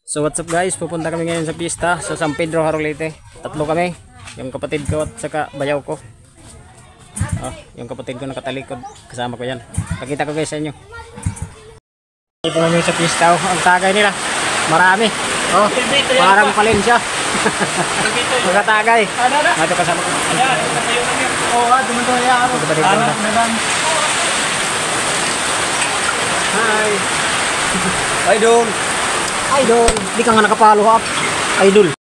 So what's up guys, pupunta kami ngayon sa pista sa San Pedro, Harolete. Tatlo kami, yung kapatid ko at saka bayaw ko. Yung kapatid ko nakatalikod, kasama ko yan. Pakita ko guys sa inyo. Dito namin sa pista, ang tagay nila, marami. Parang Palensya. Mga tagay. Ito kasama ko. Hi. Idol. Idol, di ka nga nakapalo ha. Idol.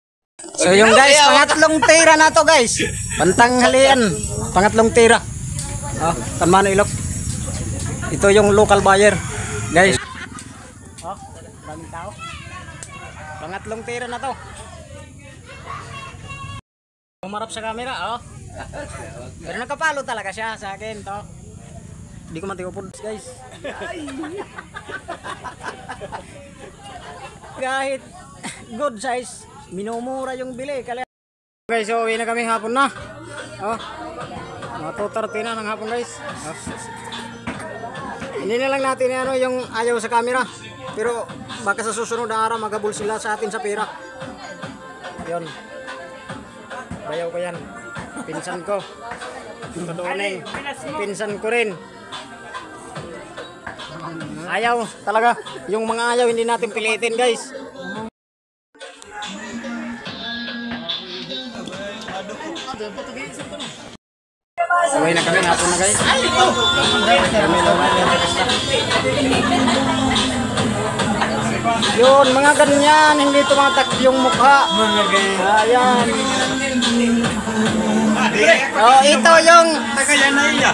So yung guys, pangatlong tira na to guys. Pantanghalian, pangatlong tira. Tanmano Ilok. Ito yung local buyer, guys. Daming tao. Pangatlong tira na to. Umarap sa camera, Pero nakapalo talaga siya sa akin to. Hindi ko matiupod guys. Kahit good size, minumura yung bili. Guys, so uwi na kami hapon na. Mga 2:30 na ng hapon guys. Hindi na lang natin yung ayaw sa camera. Pero baka sa susunod na araw magabol sila sa atin sa pera. Yun. Bayaw ko yan. Pinsan ko. Tutunin. Pinsan ko rin. Ayaw talaga. Yung mga ayaw hindi natin pilitin guys. Uwi na kami hapon na guys. Yun, mga ganyan, hindi tumatak yung mukha. Ayan. Ito yung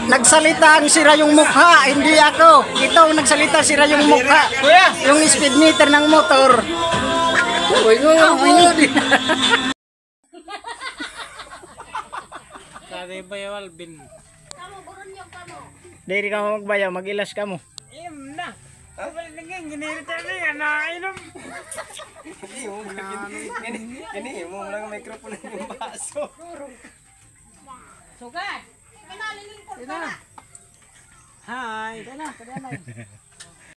nagsalita ang sira yung mukha, hindi ako. Ito ang nagsalita sira yung mukha. Yung speed meter ng motor. Sabi bayaw Alvin. Diri ka mo magbayaw, mag-ilas ka mo. Na. Abal naging ginirita niya na inom. Ini mo lang microphone ng baso. Sugad. Pinalingin ko pa. Hi. Dana.